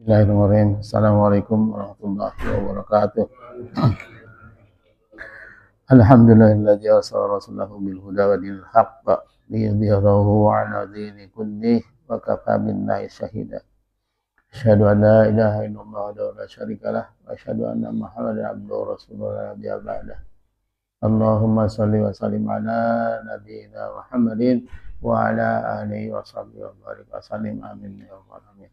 Bismillahirrahmanirrahim. Assalamualaikum warahmatullahi wabarakatuh. Alhamdulillahilladzi arsala rasulahu bil huda wa dinil haqq liyudhhirahu 'ala dini kullih wa kafaa billahi shahida. Asyhadu an la ilaha illallah wa la syarikalah wa asyhadu anna Muhammadan abduhu wa rasuluhu la nabiyya ba'dah. Allahumma shalli wa sallim ala nabiyyina Muhammadin wa ala alihi wa sahbihi wa barik wa sallim amin ya rabbal alamin.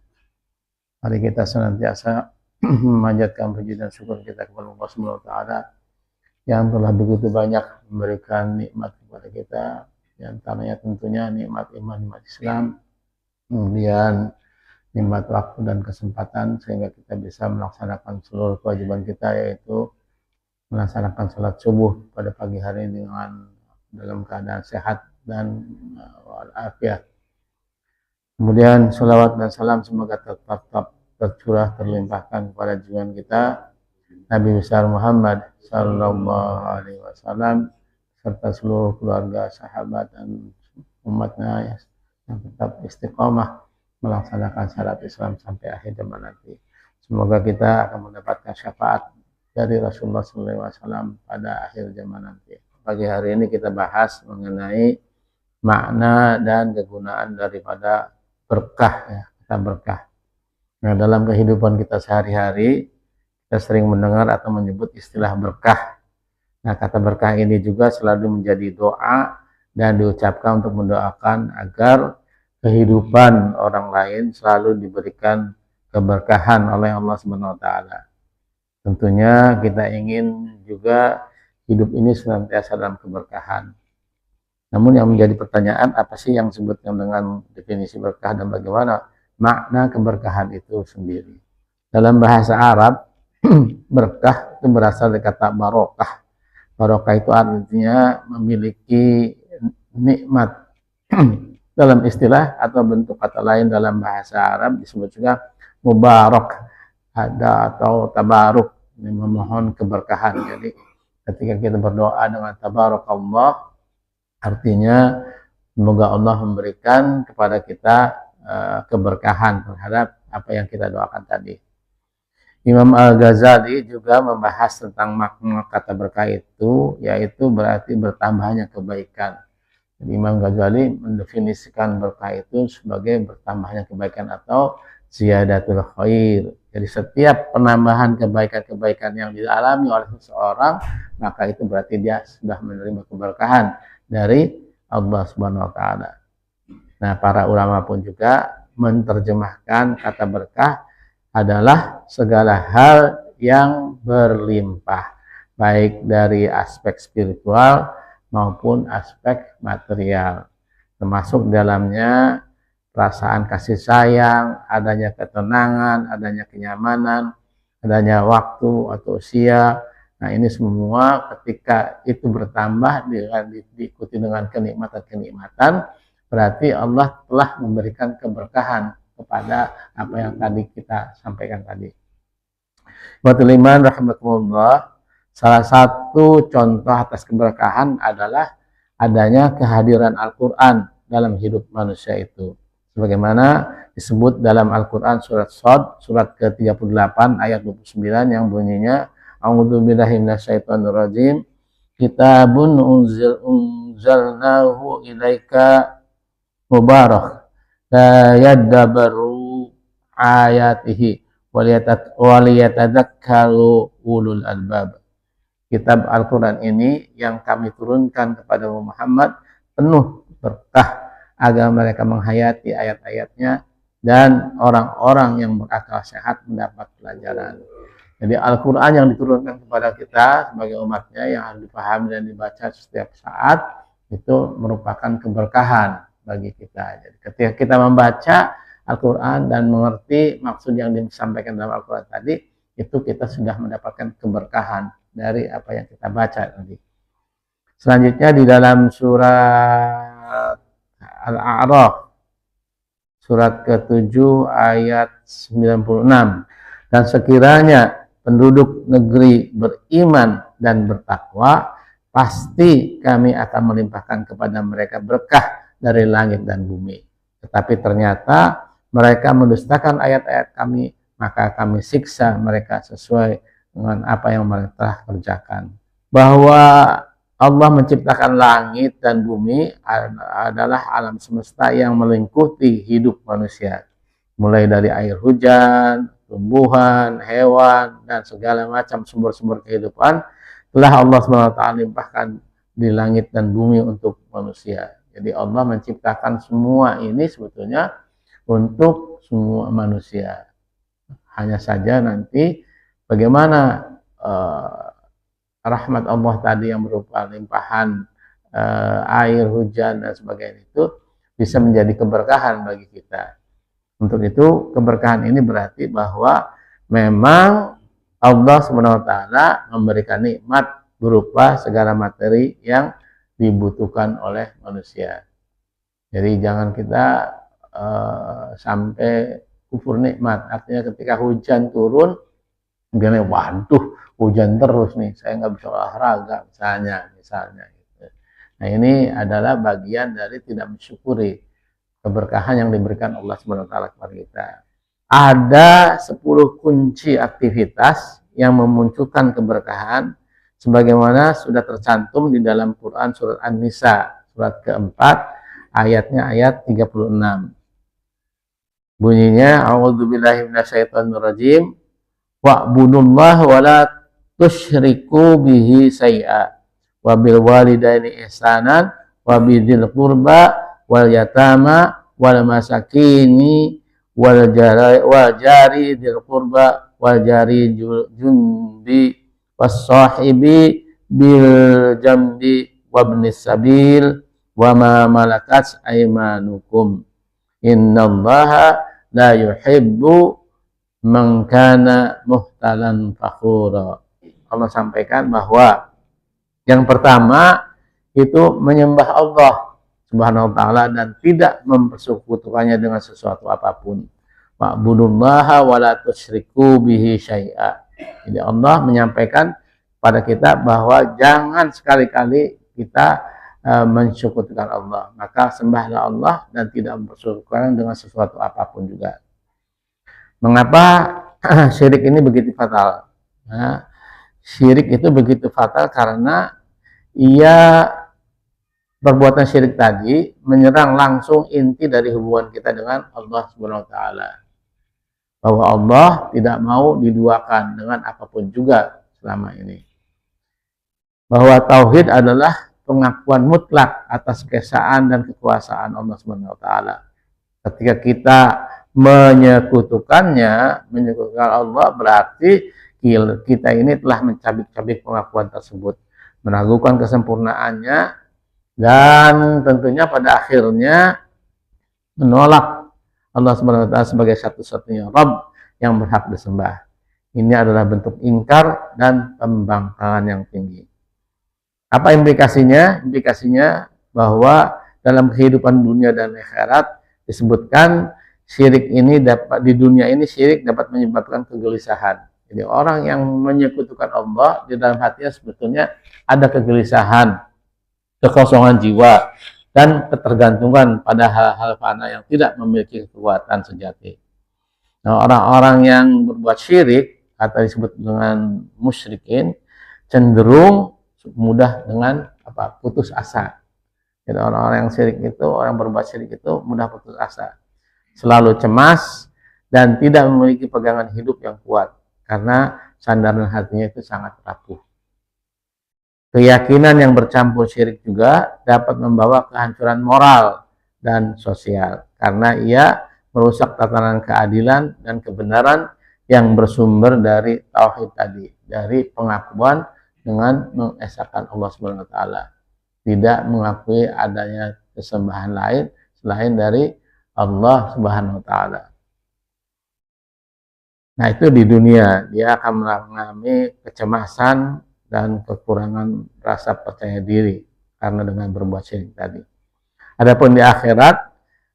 Mari kita senantiasa memanjatkan puji dan syukur kita kepada Allah Subhanahu wa taala yang telah begitu banyak memberikan nikmat kepada kita, di antaranya tentunya nikmat iman, nikmat Islam, kemudian nikmat waktu dan kesempatan sehingga kita bisa melaksanakan seluruh kewajiban kita, yaitu melaksanakan salat subuh pada pagi hari dengan dalam keadaan sehat dan walafiat. Kemudian salawat dan salam semoga tetap tercurah terlimpahkan kepada junjungan kita Nabi besar Muhammad sallallahu alaihi wasallam serta seluruh keluarga, sahabat dan umatnya yang tetap istiqomah melaksanakan syariat Islam sampai akhir zaman nanti. Semoga kita akan mendapatkan syafaat dari Rasulullah sallallahu alaihi wasallam pada akhir zaman nanti. Pagi hari ini kita bahas mengenai makna dan kegunaan daripada berkah, ya, kata berkah. Nah, dalam kehidupan kita sehari-hari kita sering mendengar atau menyebut istilah berkah. Nah, kata berkah ini juga selalu menjadi doa dan diucapkan untuk mendoakan agar kehidupan orang lain selalu diberikan keberkahan oleh Allah Subhanahu wa taala. Tentunya kita ingin juga hidup ini senantiasa dalam keberkahan. Namun yang menjadi pertanyaan, apa sih yang disebutkan dengan definisi berkah dan bagaimana makna keberkahan itu sendiri? Dalam bahasa Arab, berkah itu berasal dari kata barokah. Barokah itu artinya memiliki nikmat. Dalam istilah atau bentuk kata lain dalam bahasa Arab disebut juga mubarak, ada atau tabaruk, memohon keberkahan. Jadi ketika kita berdoa dengan tabarakallah, artinya semoga Allah memberikan kepada kita keberkahan terhadap apa yang kita doakan tadi. Imam Al-Ghazali juga membahas tentang makna kata berkah itu, yaitu berarti bertambahnya kebaikan. Jadi Imam Ghazali mendefinisikan berkah itu sebagai bertambahnya kebaikan atau ziyadatul khair. Jadi setiap penambahan kebaikan-kebaikan yang dialami oleh seseorang, maka itu berarti dia sudah menerima keberkahan dari Allah Subhanahu wa taala. Nah, para ulama pun juga menerjemahkan kata berkah adalah segala hal yang berlimpah, baik dari aspek spiritual maupun aspek material, termasuk dalamnya perasaan kasih sayang, adanya ketenangan, adanya kenyamanan, adanya waktu atau usia. Nah, ini semua ketika itu bertambah diikuti dengan kenikmatan-kenikmatan, berarti Allah telah memberikan keberkahan kepada apa yang tadi kita sampaikan tadi. Buat iman rahimakumullah, salah satu contoh atas keberkahan adalah adanya kehadiran Al-Quran dalam hidup manusia itu. Sebagaimana disebut dalam Al-Quran surat Shad, surat ke-38 ayat 29 yang bunyinya A'udzu billahi minasyaitonir rajim. Kitabun unzalnahu ilaika mubarak la yadabbaru ayatihi waliyatadzakkaru ulul albab. Kitab Al-Quran ini yang kami turunkan kepada Muhammad penuh berkah agar mereka menghayati ayat-ayatnya dan orang-orang yang berakal sehat mendapat pelajaran. Jadi Al-Quran yang diturunkan kepada kita sebagai umatnya yang harus dipahami dan dibaca setiap saat itu merupakan keberkahan bagi kita. Jadi ketika kita membaca Al-Quran dan mengerti maksud yang disampaikan dalam Al-Quran tadi, itu kita sudah mendapatkan keberkahan dari apa yang kita baca tadi. Selanjutnya di dalam surat Al-A'raf surat ke-7 ayat 96, dan sekiranya penduduk negeri beriman dan bertakwa, pasti kami akan melimpahkan kepada mereka berkah dari langit dan bumi. Tetapi ternyata mereka mendustakan ayat-ayat kami, maka kami siksa mereka sesuai dengan apa yang mereka telah kerjakan. Bahwa Allah menciptakan langit dan bumi adalah alam semesta yang melingkupi hidup manusia. Mulai dari air hujan, tumbuhan, hewan, dan segala macam sumber-sumber kehidupan telah Allah SWT limpahkan di langit dan bumi untuk manusia. Jadi Allah menciptakan semua ini sebetulnya untuk semua manusia. Hanya saja nanti bagaimana rahmat Allah tadi yang berupa limpahan air, hujan, dan sebagainya itu bisa menjadi keberkahan bagi kita. Untuk itu keberkahan ini berarti bahwa memang Allah SWT memberikan nikmat berupa segala materi yang dibutuhkan oleh manusia. Jadi jangan kita sampai kufur nikmat. Artinya ketika hujan turun, kemudian waduh hujan terus nih, saya nggak bisa olahraga misalnya gitu. Nah ini adalah bagian dari tidak mensyukuri keberkahan yang diberikan Allah SWT kepada kita. Ada 10 kunci aktivitas yang memunculkan keberkahan sebagaimana sudah tercantum di dalam Quran surat An-Nisa surat keempat ayatnya ayat 36. Bunyinya a'udzubillahi minasyaitonirrajim wa'budullaha wa la tusyriku bihi syai'a wa bil walidaini ihsanan wa bidzil qurba wal yatama wal masakini wal jari dzil qurba wal jari jundi was sahibi bil jambi wabnis sabil wa ma malakat aymanukum innallaha la yuhibbu man kana muhtalan fakhura. Allah sampaikan bahwa yang pertama itu menyembah Allah Subhanahu wa taala dan tidak mempersekutukannya dengan sesuatu apapun. Wa'budullaha wa la tusyriku bihi syai'a. Jadi Allah menyampaikan pada kita bahwa jangan sekali-kali kita mensyukurkan Allah. Maka sembahlah Allah dan tidak mempersekutukan dengan sesuatu apapun juga. Mengapa syirik ini begitu fatal? Nah, syirik itu begitu fatal karena ia perbuatan syirik tadi menyerang langsung inti dari hubungan kita dengan Allah Subhanahu wa taala. Bahwa Allah tidak mau diduakan dengan apapun juga selama ini. Bahwa tauhid adalah pengakuan mutlak atas keesaan dan kekuasaan Allah Subhanahu wa taala. Ketika kita menyekutukan Allah berarti kita ini telah mencabik-cabik pengakuan tersebut, meragukan kesempurnaannya, dan tentunya pada akhirnya menolak Allah Subhanahu wa taala sebagai satu-satunya Rabb yang berhak disembah. Ini adalah bentuk ingkar dan pembangkangan yang tinggi. Apa implikasinya? Implikasinya bahwa dalam kehidupan dunia dan akhirat disebutkan syirik ini dapat di dunia ini syirik dapat menyebabkan kegelisahan. Jadi orang yang menyekutukan Allah di dalam hatinya sebetulnya ada kegelisahan, kekosongan jiwa, dan ketergantungan pada hal-hal fana yang tidak memiliki kekuatan sejati. Nah, orang-orang yang berbuat syirik atau disebut dengan musyrikin cenderung mudah dengan putus asa. Jadi orang-orang yang syirik itu, orang berbuat syirik itu mudah putus asa, selalu cemas dan tidak memiliki pegangan hidup yang kuat karena sandaran hatinya itu sangat rapuh. Keyakinan yang bercampur syirik juga dapat membawa kehancuran moral dan sosial karena ia merusak tatanan keadilan dan kebenaran yang bersumber dari tauhid tadi, dari pengakuan dengan mengesahkan Allah Subhanahu wa taala, tidak mengakui adanya kesembahan lain selain dari Allah Subhanahu wa taala. Nah, itu di dunia dia akan mengalami kecemasan dan kekurangan rasa percaya diri karena dengan berbuat syirik tadi. Adapun di akhirat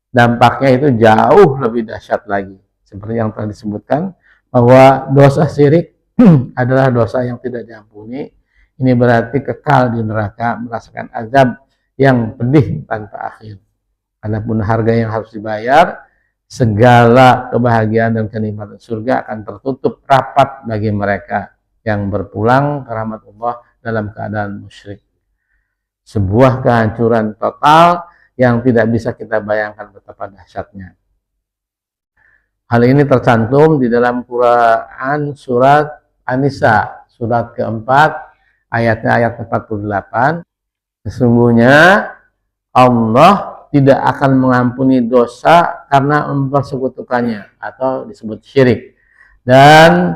dampaknya itu jauh lebih dahsyat lagi. Seperti yang telah disebutkan bahwa dosa syirik adalah dosa yang tidak diampuni. Ini berarti kekal di neraka merasakan azab yang pedih tanpa akhir. Adapun harga yang harus dibayar segala kebahagiaan dan kenikmatan surga akan tertutup rapat bagi mereka yang berpulang ke rahmat Allah dalam keadaan musyrik. Sebuah kehancuran total yang tidak bisa kita bayangkan betapa dahsyatnya. Hal ini tercantum di dalam Quran surat An-Nisa, surat keempat, ayatnya ayat 48. Sesungguhnya Allah tidak akan mengampuni dosa karena mempersekutukannya atau disebut syirik. Dan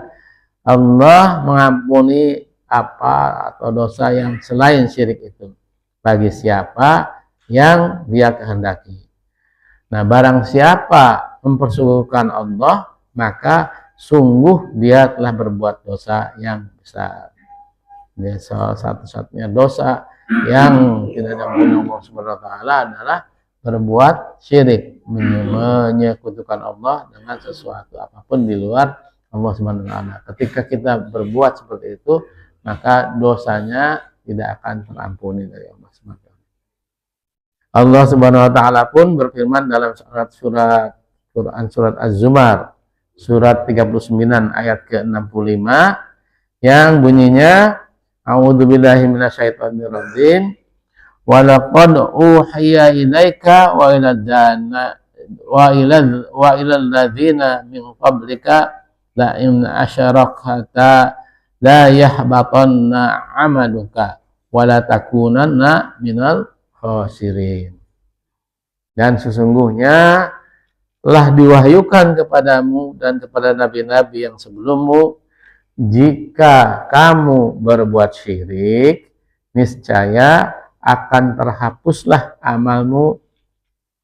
Allah mengampuni apa atau dosa yang selain syirik itu bagi siapa yang Dia kehendaki. Nah, barang siapa mempersekutukan Allah, maka sungguh dia telah berbuat dosa yang besar. Dia salah satu-satunya dosa yang tidak diampuni Allah Subhanahu wa taala adalah berbuat syirik, menyekutukan Allah dengan sesuatu apapun di luar Allah Subhanahu wa taala. Ketika kita berbuat seperti itu, maka dosanya tidak akan terampuni dari Allah Subhanahu wa taala. Allah Subhanahu wa taala pun berfirman dalam surat Quran surat Az-Zumar surat 39 ayat ke-65 yang bunyinya A'udzubillahi minasyaitonir rajim. Wa laqad uhiya ilaika wa ilal ladzina min qablika la in asyarakta la yahbatanna 'amaluka wa la takunanna minal khasirin. Dan sesungguhnya telah diwahyukan kepadamu dan kepada nabi-nabi yang sebelummu, jika kamu berbuat syirik, niscaya akan terhapuslah amalmu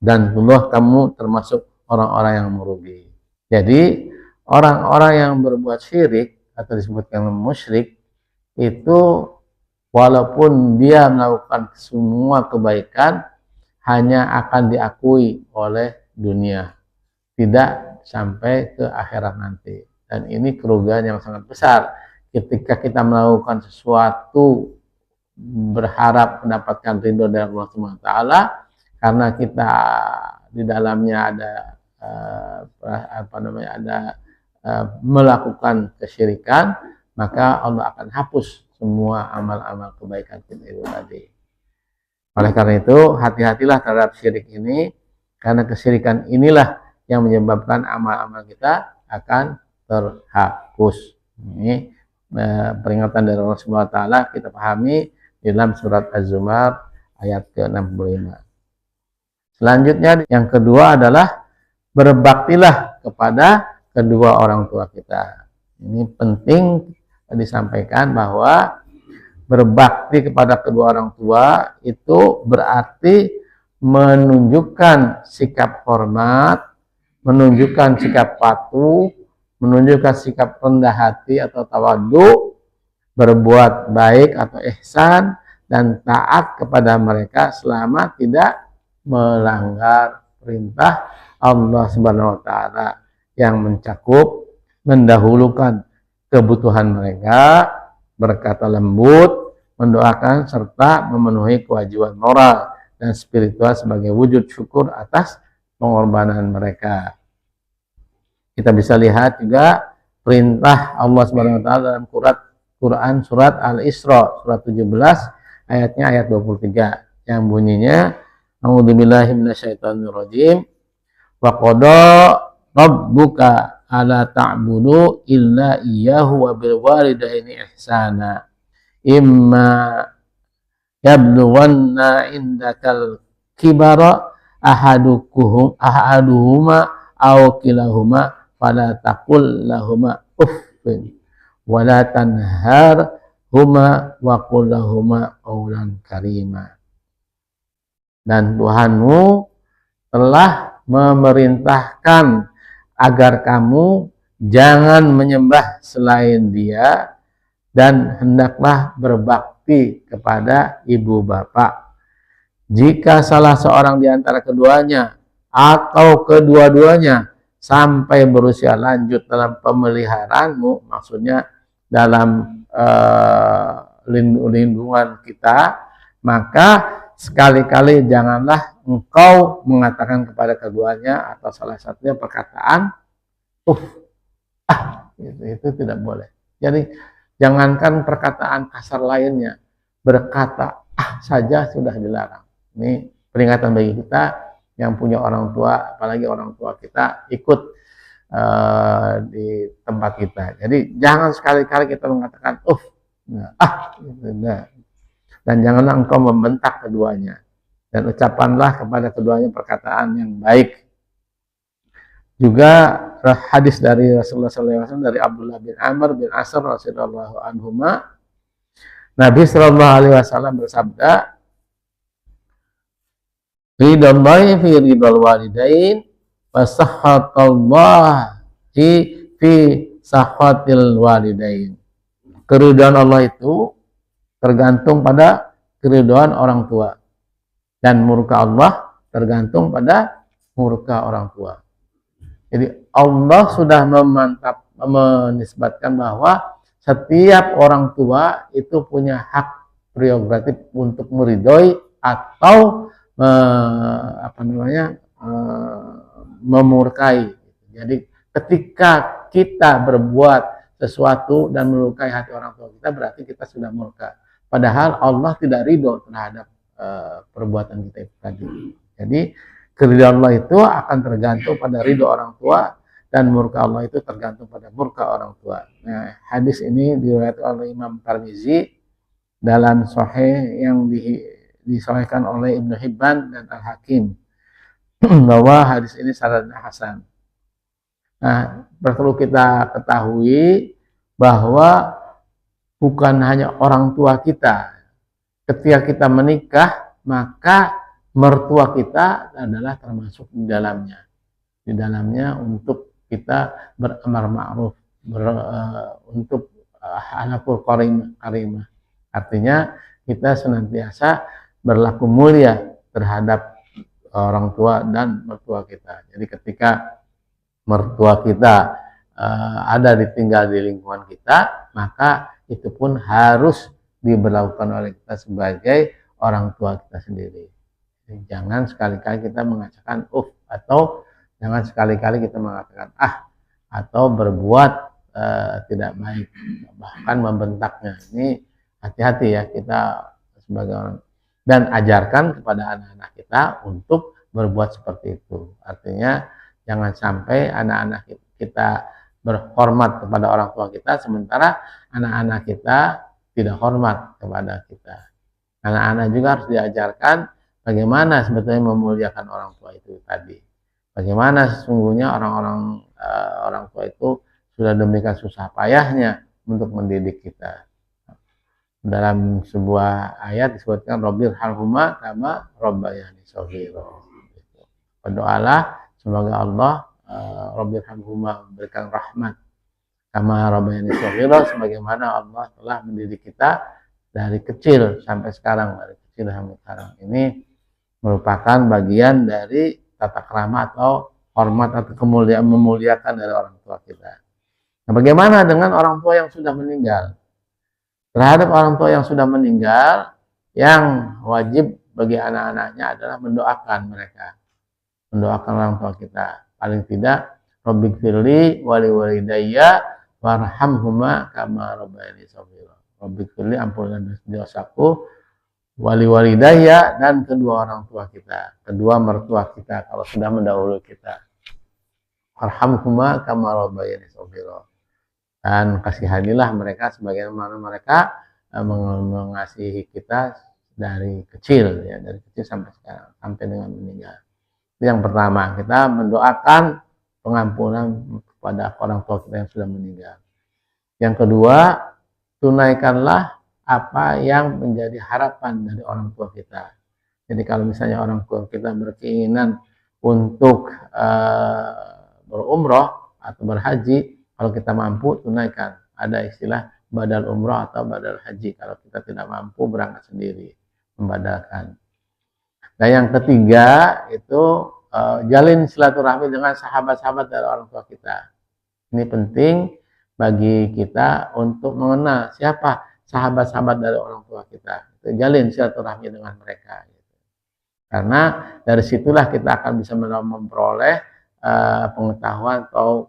dan kamu termasuk orang-orang yang merugi. Jadi orang-orang yang berbuat syirik atau disebutkan musyrik itu walaupun dia melakukan semua kebaikan hanya akan diakui oleh dunia, tidak sampai ke akhirat nanti. Dan ini kerugian yang sangat besar ketika kita melakukan sesuatu berharap mendapatkan ridho dari Allah Subhanahu wa taala karena kita di dalamnya ada melakukan kesyirikan, maka Allah akan hapus semua amal-amal kebaikan kita itu tadi. Oleh karena itu, hati-hatilah terhadap syirik ini, karena kesyirikan inilah yang menyebabkan amal-amal kita akan terhapus. Ini peringatan dari Allah Subhanahu wa taala kita pahami di dalam surat Az-Zumar ayat ke-65. Selanjutnya yang kedua adalah berbaktilah kepada kedua orang tua kita. Ini penting disampaikan bahwa berbakti kepada kedua orang tua itu berarti menunjukkan sikap hormat, menunjukkan sikap patuh, menunjukkan sikap rendah hati atau tawadhu, berbuat baik atau ihsan, dan taat kepada mereka selama tidak melanggar perintah Allah Subhanahu wa taala yang mencakup mendahulukan kebutuhan mereka, berkata lembut, mendoakan serta memenuhi kewajiban moral dan spiritual sebagai wujud syukur atas pengorbanan mereka. Kita bisa lihat juga perintah Allah Subhanahu wa taala dalam Quran surat Al-Isra surat 17 ayatnya ayat 23 yang bunyinya A'udzubillahi minasyaitonirrajim wa qada rabbuka alla ta'budu illa iyyahu wa bil walidaini ihsana imma yablughanna indakal kibara ahaduhuma aw kilahuma fala taqul lahuma uffin wala tanharhuma wa qul lahuma qawlan karima. Dan Tuhanmu telah memerintahkan agar kamu jangan menyembah selain Dia dan hendaklah berbakti kepada ibu bapak. Jika salah seorang di antara keduanya atau kedua-duanya sampai berusia lanjut dalam pemeliharaanmu, maksudnya dalam lindungan kita, maka sekali-kali janganlah engkau mengatakan kepada keduanya atau salah satunya perkataan itu tidak boleh. Jadi jangankan perkataan kasar lainnya, berkata saja sudah dilarang. Ini peringatan bagi kita yang punya orang tua, apalagi orang tua kita ikut di tempat kita. Jadi jangan sekali-kali kita mengatakan dan janganlah engkau membentak keduanya, dan ucapanlah kepada keduanya perkataan yang baik. Juga hadis dari Rasulullah SAW dari Abdullah bin Amr bin Asr radhiyallahu anhuma, Nabi Shallallahu Alaihi Wasallam bersabda, ridhallahi fi ridhal walidain wa sakhatallah fi sakhatil walidain. Keridhaan Allah itu tergantung pada keridhaan orang tua, dan murka Allah tergantung pada murka orang tua. Jadi Allah sudah menisbatkan bahwa setiap orang tua itu punya hak prerogatif untuk meridhoi atau memurkai. Jadi ketika kita berbuat sesuatu dan melukai hati orang tua kita, berarti kita sudah murka. Padahal Allah tidak ridho terhadap perbuatan kita itu tadi. Jadi keridhaan Allah itu akan tergantung pada ridho orang tua, dan murka Allah itu tergantung pada murka orang tua. Nah, hadis ini diriwayatkan oleh Imam Tirmizi dalam Sahih yang disahihkan oleh Ibnu Hibban dan Al-Hakim bahwa hadis ini sanadnya hasan. Nah, perlu kita ketahui bahwa bukan hanya orang tua kita. Ketika kita menikah, maka mertua kita adalah termasuk di dalamnya. Di dalamnya untuk kita beramar ma'ruf, untuk halakul karimah. Artinya kita senantiasa berlaku mulia terhadap orang tua dan mertua kita. Jadi ketika mertua kita ada ditinggal di lingkungan kita, maka itu pun harus diberlakukan oleh kita sebagai orang tua kita sendiri. Jangan sekali-kali kita mengatakan atau jangan sekali-kali kita mengatakan atau berbuat tidak baik, bahkan membentaknya. Ini hati-hati ya kita sebagai orang, dan ajarkan kepada anak-anak kita untuk berbuat seperti itu. Artinya jangan sampai anak-anak kita berhormat kepada orang tua kita, sementara anak-anak kita tidak hormat kepada kita. Anak-anak juga harus diajarkan bagaimana sebetulnya memuliakan orang tua itu tadi. Bagaimana sesungguhnya orang tua itu sudah demikian susah payahnya untuk mendidik kita. Dalam sebuah ayat disebutkan Rabbirhamhuma kama rabbayani shaghira. Berdoalah semoga Allah Rabbirhamhuma memberikan rahmat kama rabbayani shaghira, sebagaimana Allah telah mendidik kita dari kecil sampai sekarang. Ini merupakan bagian dari tata krama atau hormat atau memuliakan dari orang tua kita. Nah, bagaimana dengan orang tua yang sudah meninggal? Terhadap orang tua yang sudah meninggal, yang wajib bagi anak-anaknya adalah mendoakan mereka. Mendoakan orang tua kita. Paling tidak, Rabbighfirli wali walidayya warhamhuma kama rabbayani shaghira. Rabbighfirli, ampunkan dosaku, wali walidayya, dan kedua orang tua kita, kedua mertua kita kalau sudah mendahului kita. Warhamhuma kama rabbayani shaghira. Dan kasihanilah mereka sebagaimana mereka mengasihi kita dari kecil, ya, dari kecil sampai sekarang, sampai dengan meninggal. Itu yang pertama, kita mendoakan pengampunan kepada orang tua kita yang sudah meninggal. Yang kedua, tunaikanlah apa yang menjadi harapan dari orang tua kita. Jadi kalau misalnya orang tua kita berkeinginan untuk berumroh atau berhaji, kalau kita mampu tunaikan. Ada istilah badal umroh atau badal haji kalau kita tidak mampu berangkat sendiri, membadalkan. Nah, yang ketiga itu jalin silaturahmi dengan sahabat-sahabat dari orang tua kita. Ini penting bagi kita untuk mengenal siapa sahabat-sahabat dari orang tua kita. Jalin silaturahmi dengan mereka. Karena dari situlah kita akan bisa memperoleh pengetahuan atau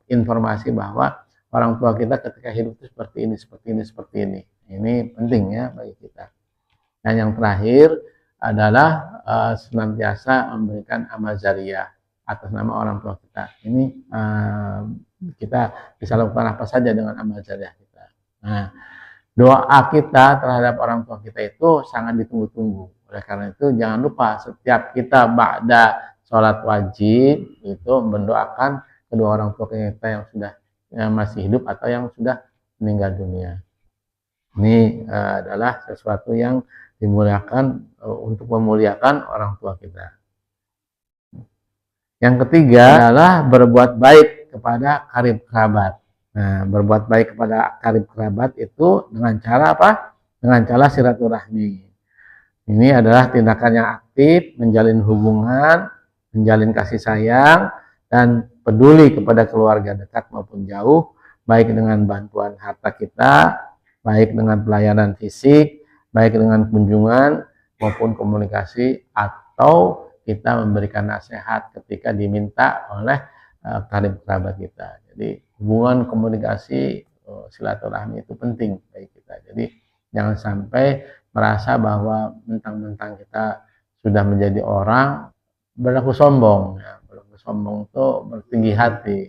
informasi bahwa orang tua kita ketika hidup itu seperti ini, seperti ini, seperti ini. Ini penting ya bagi kita. Dan yang terakhir adalah senantiasa memberikan amal jariah atas nama orang tua kita. Ini kita bisa lakukan apa saja dengan amal jariah kita. Nah, doa kita terhadap orang tua kita itu sangat ditunggu-tunggu. Oleh karena itu jangan lupa setiap kita ba'da sholat wajib itu mendoakan kedua orang tua kita yang sudah masih hidup atau yang sudah meninggal dunia. Ini adalah sesuatu yang dimuliakan untuk memuliakan orang tua kita. Yang ketiga adalah berbuat baik kepada karib kerabat. Nah, berbuat baik kepada karib kerabat itu dengan cara apa? Dengan cara silaturahmi. Ini adalah tindakan yang aktif, menjalin hubungan, menjalin kasih sayang, dan peduli kepada keluarga dekat maupun jauh, baik dengan bantuan harta kita, baik dengan pelayanan fisik, baik dengan kunjungan maupun komunikasi, atau kita memberikan nasihat ketika diminta oleh karib kerabat kita. Jadi hubungan komunikasi silaturahmi itu penting bagi kita. Jadi jangan sampai merasa bahwa mentang-mentang kita sudah menjadi orang berlaku sombong. Ya, berlaku sombong itu bertinggi hati.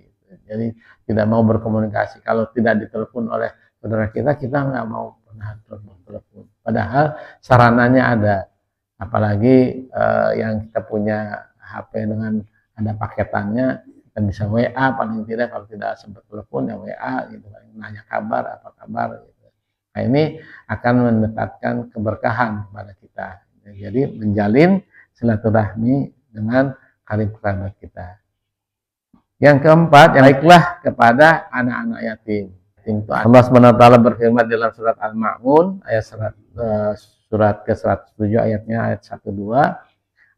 Jadi tidak mau berkomunikasi. Kalau tidak ditelepon oleh saudara kita nggak mau pernah telepon. Padahal sarananya ada. Apalagi yang kita punya HP dengan ada paketannya, kita bisa WA paling tidak, kalau tidak sempat telepon ya WA gitu, nanya kabar, apa kabar gitu. Nah, ini akan mendekatkan keberkahan kepada kita. Jadi menjalin silaturahmi dengan karib kerabat kita. Yang keempat, yang baiklah kepada anak-anak yatim. Allah SWT berfirman dalam surat Al-Ma'un ayat surat ke-107 ayatnya ayat 1-2.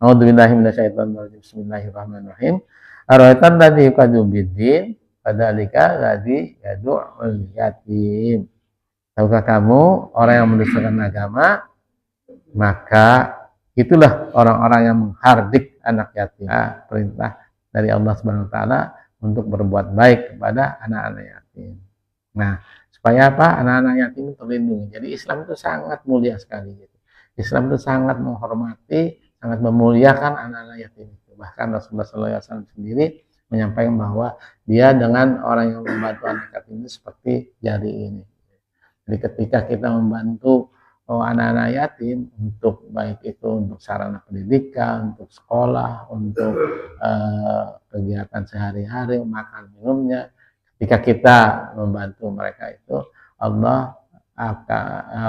A'udzubillahi minasyaitonir rajim. Bismillahirrahmanirrahim. Ara'aitan ladzi yukadzibu biddin fadzalika ladzi yad'ul yatim. Tahukah kamu orang yang mendustakan agama? Maka itulah orang-orang yang menghardik anak yatim. Nah, perintah dari Allah SWT untuk berbuat baik kepada anak-anak yatim. Nah, supaya apa? Anak-anak yatim terlindungi. Jadi Islam itu sangat mulia sekali. Islam itu sangat menghormati, sangat memuliakan anak-anak yatim itu. Bahkan Rasulullah SAW sendiri menyampaikan bahwa dia dengan orang yang membantu anak yatim itu seperti jari ini. Jadi ketika kita membantu anak-anak yatim untuk baik itu untuk sarana pendidikan, untuk sekolah, untuk kegiatan sehari-hari, makan minumnya, ketika kita membantu mereka itu, Allah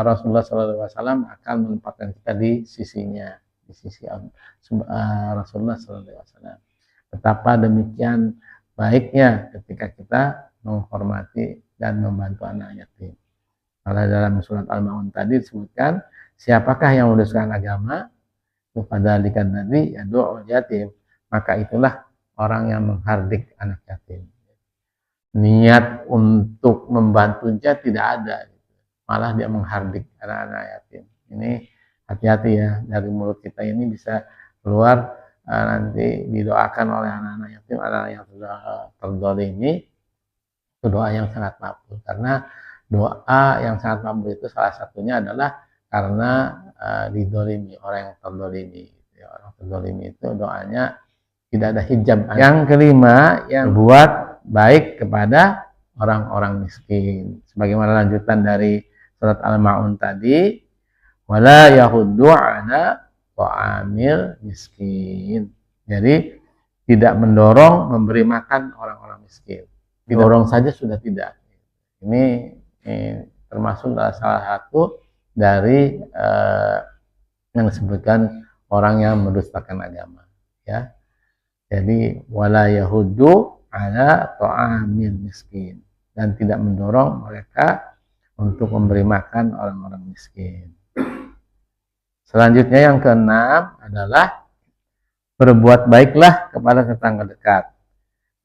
Rasulullah SAW akan menempatkan kita di sisinya, di sisi Rasulullah SAW. Betapa demikian baiknya ketika kita menghormati dan membantu anak yatim. Kalau dalam surat Al-Ma'un tadi disebutkan, siapakah yang meneruskan agama kepada likan nabi yad'ul yatim, maka itulah orang yang menghardik anak yatim. Niat untuk membantunya tidak ada, malah dia menghardik anak-anak yatim. Ini hati-hati ya, dari mulut kita ini bisa keluar nanti didoakan oleh anak-anak yatim, anak yang sudah terzalimi. Itu doa yang sangat makbul, karena doa yang sangat makbul itu salah satunya adalah karena didolimi, orang yang terzalimi. Orang terzalimi itu doanya tidak ada hijab. Yang kelima, yang buat baik kepada orang-orang miskin. Sebagaimana lanjutan dari surat Al-Ma'un tadi, wala yahuddu ala ta'amil miskin. Jadi tidak mendorong memberi makan orang-orang miskin. Didorong saja sudah tidak. Ini termasuk salah satu dari yang disebutkan orang yang mendustakan agama. Ya. Jadi wala yahuddu ala ta'amil miskin, dan tidak mendorong mereka untuk memberi makan orang-orang miskin. Selanjutnya yang keenam adalah berbuat baiklah kepada tetangga dekat,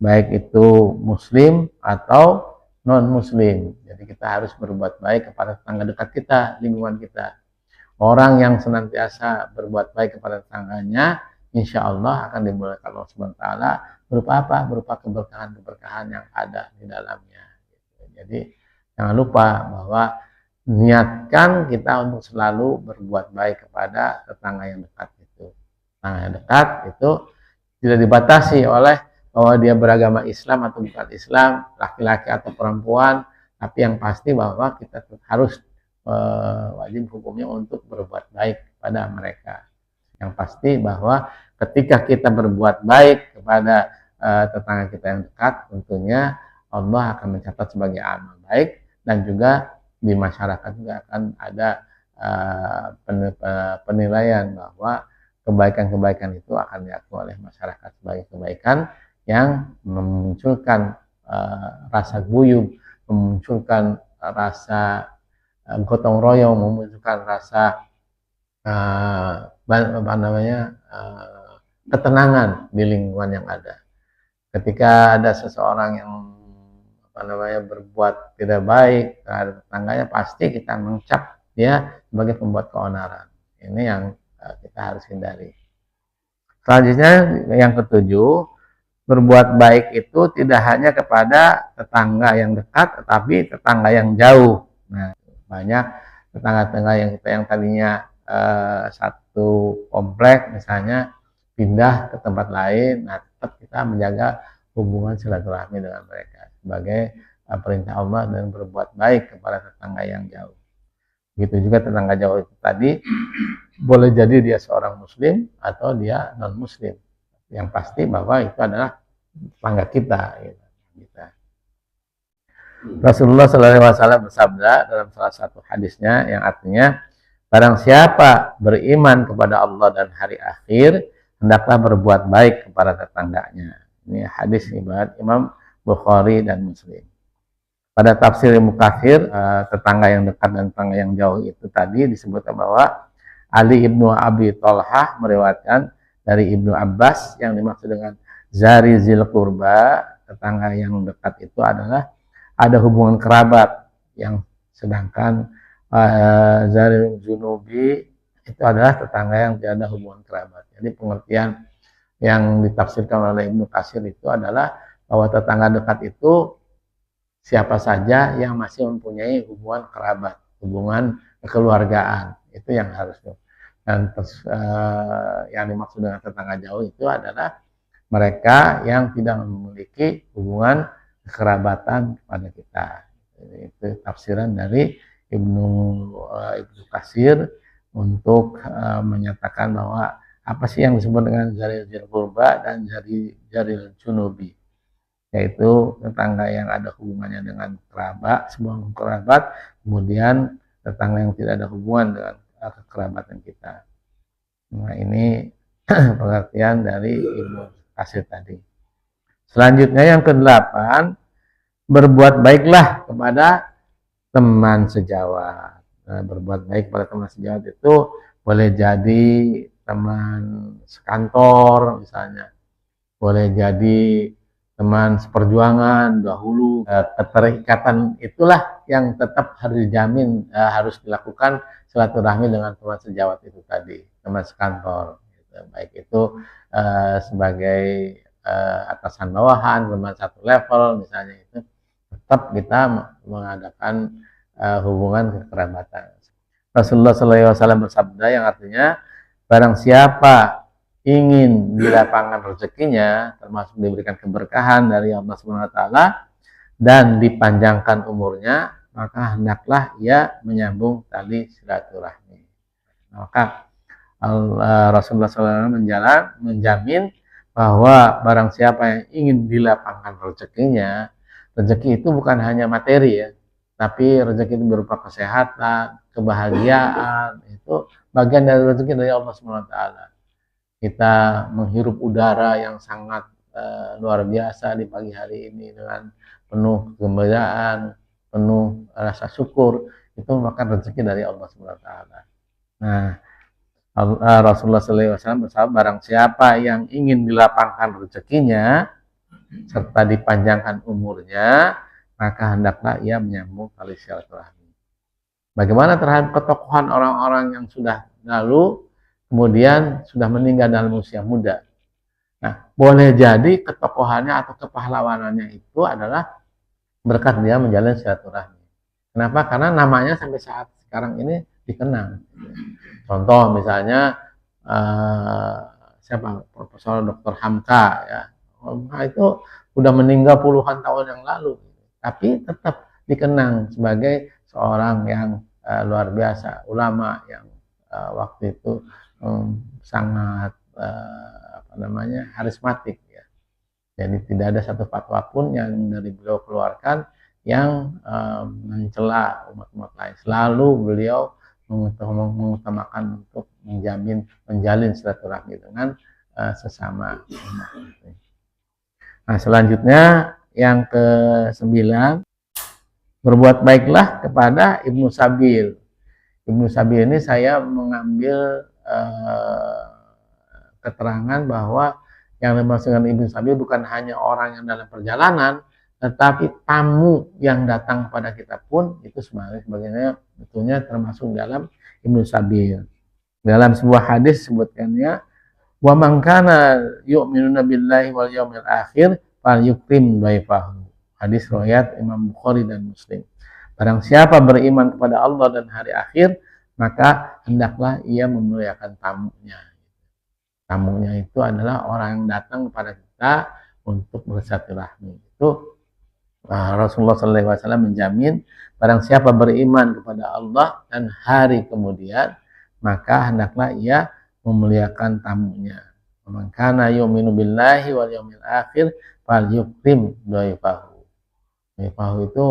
baik itu muslim atau non muslim. Jadi kita harus berbuat baik kepada tetangga dekat kita, lingkungan kita. Orang yang senantiasa berbuat baik kepada tetangganya, insya Allah akan dimulakan Allah Subhanahu wa taala berupa apa? Berupa keberkahan-keberkahan yang ada di dalamnya. Jadi jangan lupa bahwa niatkan kita untuk selalu berbuat baik kepada tetangga yang dekat itu. Tetangga yang dekat itu tidak dibatasi oleh bahwa dia beragama Islam atau bukan Islam, laki-laki atau perempuan, tapi yang pasti bahwa kita harus wajib hukumnya untuk berbuat baik kepada mereka. Yang pasti bahwa ketika kita berbuat baik kepada tetangga kita yang dekat, tentunya Allah akan mencatat sebagai amal baik, dan juga di masyarakat juga akan ada penilaian bahwa kebaikan-kebaikan itu akan diakui oleh masyarakat sebagai kebaikan yang memunculkan rasa guyub, memunculkan rasa gotong royong, memunculkan rasa ketenangan di lingkungan yang ada. Ketika ada seseorang yang berbuat tidak baik terhadap tetangganya, pasti kita mengcap dia sebagai pembuat keonaran. Ini yang kita harus hindari. Selanjutnya yang ketujuh, berbuat baik itu tidak hanya kepada tetangga yang dekat, tetapi tetangga yang jauh. Nah, banyak tetangga-tetangga yang kita yang tadinya satu komplek misalnya pindah ke tempat lain, nah tetap kita menjaga hubungan silaturahmi dengan mereka sebagai perintah Allah dan berbuat baik kepada tetangga yang jauh. Begitu juga tetangga jauh itu tadi boleh jadi dia seorang muslim atau dia non muslim. Yang pasti bahwa itu adalah tetangga kita. Rasulullah SAW bersabda dalam salah satu hadisnya yang artinya, barang siapa beriman kepada Allah dan hari akhir, hendaklah berbuat baik kepada tetangganya. Ini hadis riwayat Imam Bukhari dan Muslim. Pada tafsir Mukathir, tetangga yang dekat dan tetangga yang jauh itu tadi disebutkan bahwa Ali ibnu Abi Thalhah meriwayatkan dari Ibnu Abbas yang dimaksud dengan Zari Zil Qurba, tetangga yang dekat itu adalah ada hubungan kerabat, yang sedangkan Zari Junubi itu adalah tetangga yang tidak ada hubungan kerabat. Jadi pengertian yang ditafsirkan oleh Ibnu Katsir itu adalah bahwa tetangga dekat itu siapa saja yang masih mempunyai hubungan kerabat, hubungan kekeluargaan, itu yang harus. Dan yang dimaksud dengan tetangga jauh itu adalah mereka yang tidak memiliki hubungan kekerabatan kepada kita. Itu tafsiran dari Ibnu Katsir untuk menyatakan bahwa apa sih yang disebut dengan jaril qurba dan jaril junubi, yaitu tetangga yang ada hubungannya dengan kerabat, sebuah kerabat, kemudian tetangga yang tidak ada hubungan dengan kekerabatan kita. Nah, ini pengertian dari Ibnu Katsir tadi. Selanjutnya yang ke-8, berbuat baiklah kepada teman sejawat. Nah, berbuat baik kepada teman sejawat itu boleh jadi teman sekantor misalnya, boleh jadi teman seperjuangan dahulu. Keterikatan itulah yang tetap harus dijamin, harus dilakukan silaturahmi dengan teman sejawat itu tadi, teman sekantor, gitu. Baik itu sebagai atasan bawahan, teman satu level misalnya, itu tetap kita mengadakan hubungan kekerabatan. Rasulullah SAW bersabda yang artinya, barang siapa ingin dilapangkan rezekinya, termasuk diberikan keberkahan dari Allah SWT dan dipanjangkan umurnya, maka hendaklah ia menyambung tali silaturahmi. Maka Rasulullah SAW menjamin bahwa barang siapa yang ingin dilapangkan rezekinya, rezeki itu bukan hanya materi ya, tapi rezeki itu berupa kesehatan, kebahagiaan, itu bagian dari rezeki dari Allah SWT. Kita menghirup udara yang sangat luar biasa di pagi hari ini dengan penuh kegembiraan, penuh rasa syukur, itu merupakan rezeki dari Allah SWT. Nah, Rasulullah SAW bersabda, barang siapa yang ingin dilapangkan rezekinya serta dipanjangkan umurnya, maka hendaklah ia menyambung tali silaturahmi. Bagaimana terhadap ketokohan orang-orang yang sudah lalu, kemudian sudah meninggal dalam usia muda. Nah, boleh jadi ketokohannya atau kepahlawanannya itu adalah berkat dia menjalin silaturahmi. Kenapa? Karena namanya sampai saat sekarang ini dikenang. Contoh misalnya siapa? Profesor Dr. Hamka ya. Hamka itu udah meninggal puluhan tahun yang lalu, tapi tetap dikenang sebagai seorang yang luar biasa, ulama yang waktu itu sangat harismatik ya. Jadi tidak ada satu fatwa pun yang dari beliau keluarkan yang mencela umat-umat lain. Selalu beliau mengutamakan untuk menjalin silaturahmi dengan sesama umat. Nah, selanjutnya yang ke-9, berbuat baiklah kepada Ibnu Sabil. Ibnu Sabil ini saya mengambil keterangan bahwa yang dimaksud dengan Ibnu Sabil bukan hanya orang yang dalam perjalanan, tetapi tamu yang datang kepada kita pun itu sebagainya betulnya termasuk dalam Ibnu Sabil. Dalam sebuah hadis sebutkannya, wa man kana yu'minuna billahi wal yaumil akhir falyukrim dhaifahu. Hadis riwayat Imam Bukhari dan Muslim. Barang siapa beriman kepada Allah dan hari akhir, maka hendaklah ia memuliakan tamunya. Tamunya itu adalah orang yang datang kepada kita untuk bersilaturahmi. Itu Rasulullah SAW menjamin barang siapa beriman kepada Allah dan hari kemudian, maka hendaklah ia memuliakan tamunya. Man kana yu'minu billahi wal yaumil akhir falyukrim dhaifahu. Dhaifahu itu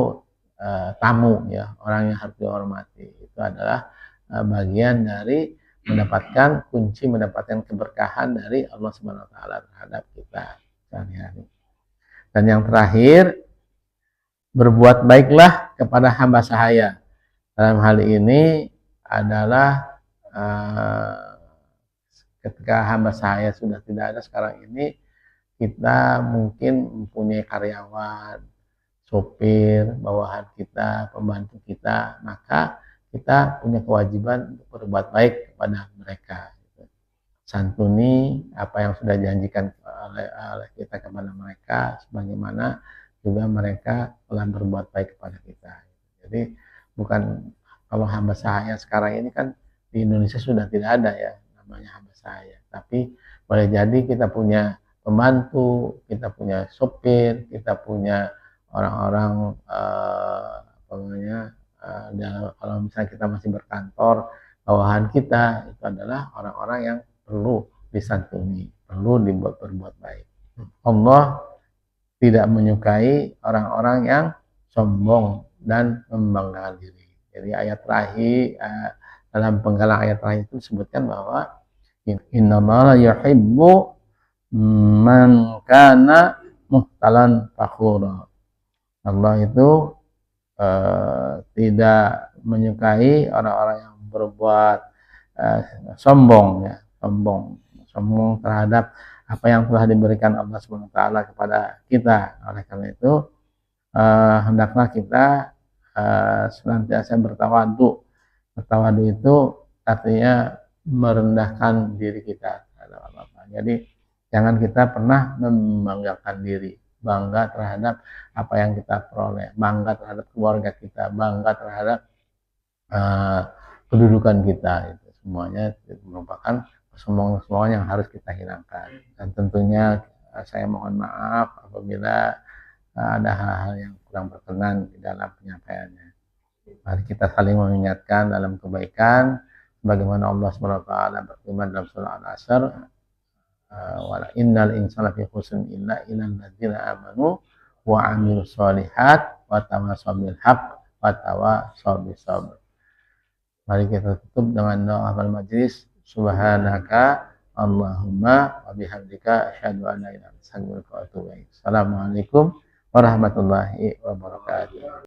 tamu ya, orang yang harus dihormati. Itu adalah bagian dari mendapatkan kunci mendapatkan keberkahan dari Allah Subhanahu wa taala terhadap kita sehari-hari. Dan yang terakhir, berbuat baiklah kepada hamba sahaya. Dalam hal ini adalah ketika hamba sahaya sudah tidak ada sekarang ini, kita mungkin mempunyai karyawan, sopir, bawahan kita, pembantu kita, maka kita punya kewajiban untuk berbuat baik kepada mereka. Santuni apa yang sudah dijanjikan oleh kita kepada mereka, sebagaimana juga mereka telah berbuat baik kepada kita. Jadi bukan, kalau hamba sahaya sekarang ini kan di Indonesia sudah tidak ada ya namanya hamba sahaya, tapi boleh jadi kita punya pembantu, kita punya sopir, kita punya orang-orang kalau misalnya kita masih berkantor, bawahan kita itu adalah orang-orang yang perlu disantuni, perlu berbuat baik. Allah tidak menyukai orang-orang yang sombong dan membanggakan diri. Jadi ayat terakhir, dalam penggalan ayat terakhir itu disebutkan bahwa innallaha yuhibbu man kana muhtalan fakhura. Allah itu tidak menyukai orang-orang yang berbuat sombong ya, sombong terhadap apa yang telah diberikan Allah Subhanahu wa taala kepada kita. Oleh karena itu hendaklah kita senantiasa bertawadu. Bertawadu itu artinya merendahkan diri kita terhadap apa-apa. Jadi jangan kita pernah membanggakan diri, bangga terhadap apa yang kita peroleh, bangga terhadap keluarga kita, bangga terhadap kedudukan kita. Itu semuanya merupakan kesombongan yang harus kita hilangkan. Dan tentunya saya mohon maaf apabila ada hal-hal yang kurang berkenan di dalam penyampaiannya. Mari kita saling mengingatkan dalam kebaikan, sebagaimana Allah SWT berfirman dalam surah Al-Asr, wala innal insana fi khusrin illa illal ladzina amanu wa amilus sholihat wa tawasaw bil haqq wa tawasaw bis sabr. Mari kita tutup dengan doa hafal majlis. Subhanaka Allahumma wa bihamdika asyhadu an la ilaha illa anta astaghfiruka wa atubu ilaik. Assalamualaikum warahmatullahi wabarakatuh.